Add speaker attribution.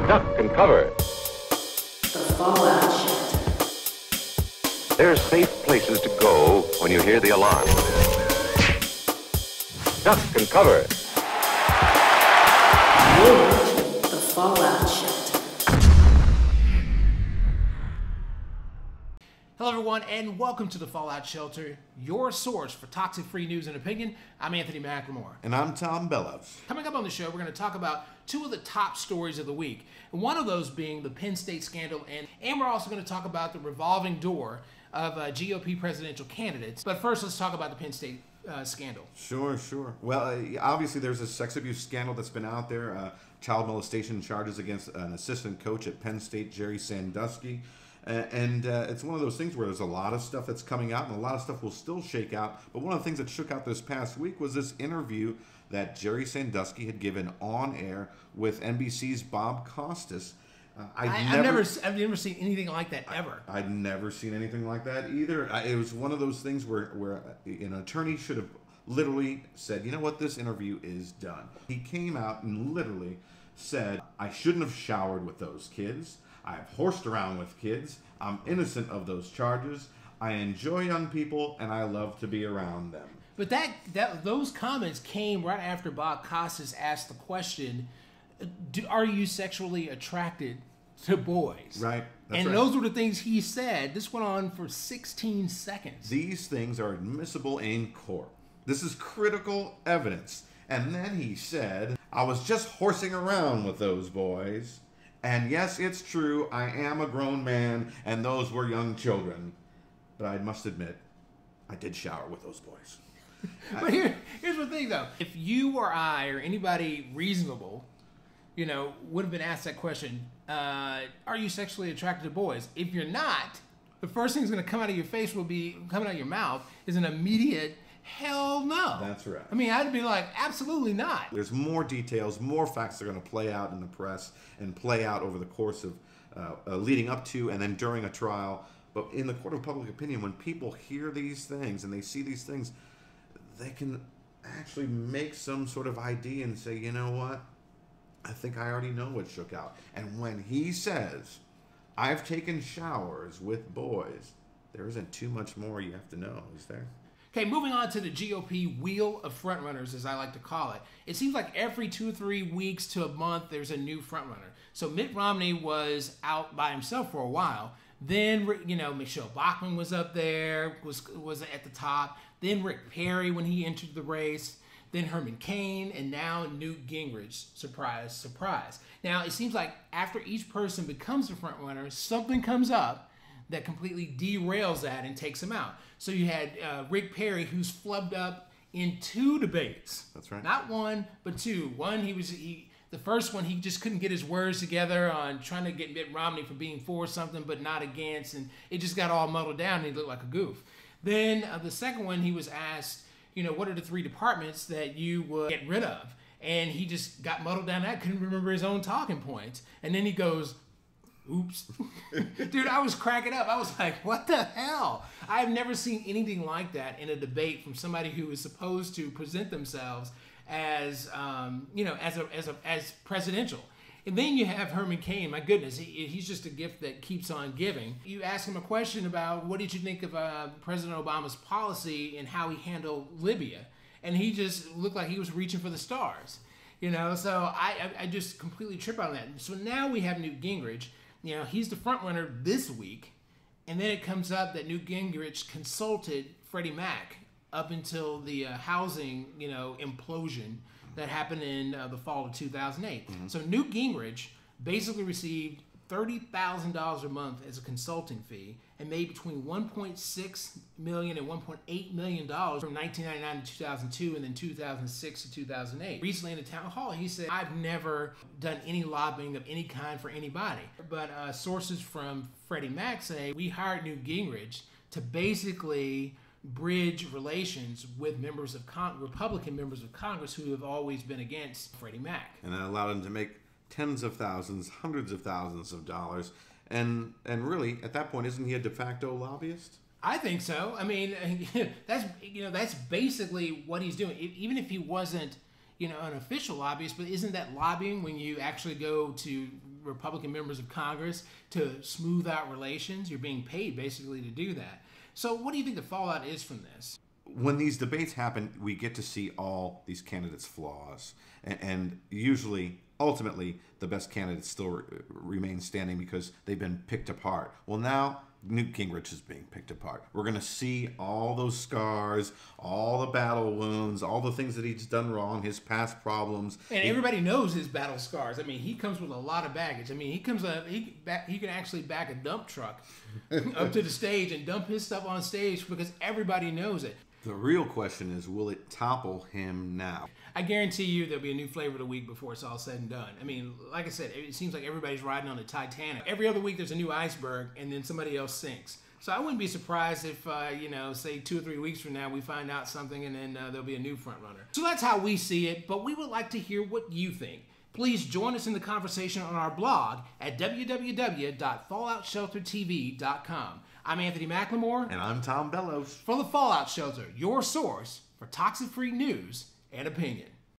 Speaker 1: Duck and cover.
Speaker 2: The Fallout Shelter.
Speaker 1: There's safe places to go when you hear the alarm. Duck and cover.
Speaker 2: The Fallout Shelter.
Speaker 3: Hello everyone and welcome to the Fallout Shelter, your source for toxic-free news and opinion. I'm Anthony McLemore.
Speaker 4: And I'm Tom Bellows.
Speaker 3: Coming up on the show, we're going to talk about two of the top stories of the week. And one of those being the Penn State scandal, and we're also going to talk about the revolving door of GOP presidential candidates. But first, let's talk about the Penn State scandal.
Speaker 4: Sure. Well, obviously there's a sex abuse scandal that's been out there. Child molestation charges against an assistant coach at Penn State, Jerry Sandusky. And it's one of those things where there's a lot of stuff that's coming out and a lot of stuff will still shake out. But one of the things that shook out this past week was this interview that Jerry Sandusky had given on air with NBC's Bob Costas.
Speaker 3: I've never seen anything like that ever.
Speaker 4: I'd never seen anything like that either. It was one of those things where an attorney should have literally said, you know what, this interview is done. He came out and literally said, I shouldn't have showered with those kids. I've horsed around with kids. I'm innocent of those charges. I enjoy young people, and I love to be around them.
Speaker 3: But those comments came right after Bob Costas asked the question, are you sexually attracted to boys?
Speaker 4: Right.
Speaker 3: And those were the things he said. This went on for 16 seconds.
Speaker 4: These things are admissible in court. This is critical evidence. And then he said, I was just horsing around with those boys. And yes, it's true, I am a grown man, and those were young children. But I must admit, I did shower with those boys.
Speaker 3: But here's the thing, though. If you or I or anybody reasonable, would have been asked that question, are you sexually attracted to boys? If you're not, the first thing that's going to come out of your face coming out of your mouth is an immediate hell no.
Speaker 4: That's right.
Speaker 3: I mean, I'd be like, absolutely not.
Speaker 4: There's more details, more facts that are going to play out in the press and play out over the course of leading up to and then during a trial. But in the court of public opinion, when people hear these things and they see these things, they can actually make some sort of ID and say, you know what? I think I already know what shook out. And when he says, I've taken showers with boys, there isn't too much more you have to know, is there?
Speaker 3: Okay, moving on to the GOP wheel of frontrunners, as I like to call it. It seems like every 2 or 3 weeks to a month, there's a new frontrunner. So Mitt Romney was out by himself for a while. Then, Michelle Bachmann was up there, was at the top. Then Rick Perry when he entered the race. Then Herman Cain, and now Newt Gingrich. Surprise, surprise. Now, it seems like after each person becomes a frontrunner, something comes up that completely derails that and takes him out. So you had Rick Perry, who's flubbed up in 2 debates.
Speaker 4: That's right.
Speaker 3: Not 1, but 2. One, the first one, he just couldn't get his words together on trying to get Mitt Romney for being for something but not against, and it just got all muddled down and he looked like a goof. Then the second one, he was asked, what are the 3 departments that you would get rid of? And he just got muddled down that, couldn't remember his own talking points. And then he goes, oops. Dude, I was cracking up. I was like, what the hell? I've never seen anything like that in a debate from somebody who is supposed to present themselves as, as presidential. And then you have Herman Cain. My goodness, he's just a gift that keeps on giving. You ask him a question about what did you think of President Obama's policy and how he handled Libya. And he just looked like he was reaching for the stars. So I just completely trip on that. So now we have Newt Gingrich. He's the front runner this week, and then it comes up that Newt Gingrich consulted Freddie Mac up until the housing, implosion that happened in the fall of 2008. Mm-hmm. So Newt Gingrich basically received $30,000 a month as a consulting fee and made between $1.6 million and $1.8 million from 1999 to 2002 and then 2006 to 2008. Recently in the town hall, he said, I've never done any lobbying of any kind for anybody. But sources from Freddie Mac say, we hired Newt Gingrich to basically bridge relations with members of Republican members of Congress who have always been against Freddie Mac.
Speaker 4: And that allowed him to make tens of thousands, hundreds of thousands of dollars. And really, at that point, isn't he a de facto lobbyist?
Speaker 3: I think so. I mean, that's basically what he's doing. Even if he wasn't, an official lobbyist, but isn't that lobbying when you actually go to Republican members of Congress to smooth out relations. You're being paid basically to do that. So what do you think the fallout is from this?
Speaker 4: When these debates happen, we get to see all these candidates' flaws. And usually, ultimately, the best candidates still remain standing because they've been picked apart. Well, now Newt Gingrich is being picked apart. We're going to see all those scars, all the battle wounds, all the things that he's done wrong, his past problems.
Speaker 3: And everybody knows his battle scars. I mean, he comes with a lot of baggage. I mean, he can actually back a dump truck up to the stage and dump his stuff on stage because everybody knows it.
Speaker 4: The real question is, will it topple him now?
Speaker 3: I guarantee you there'll be a new flavor of the week before it's all said and done. I mean, like I said, it seems like everybody's riding on the Titanic. Every other week there's a new iceberg and then somebody else sinks. So I wouldn't be surprised if, say 2 or 3 weeks from now we find out something and then there'll be a new front runner. So that's how we see it, but we would like to hear what you think. Please join us in the conversation on our blog at www.falloutsheltertv.com. I'm Anthony McLemore.
Speaker 4: And I'm Tom Bellows.
Speaker 3: For the Fallout Shelter, your source for toxic-free news and opinion.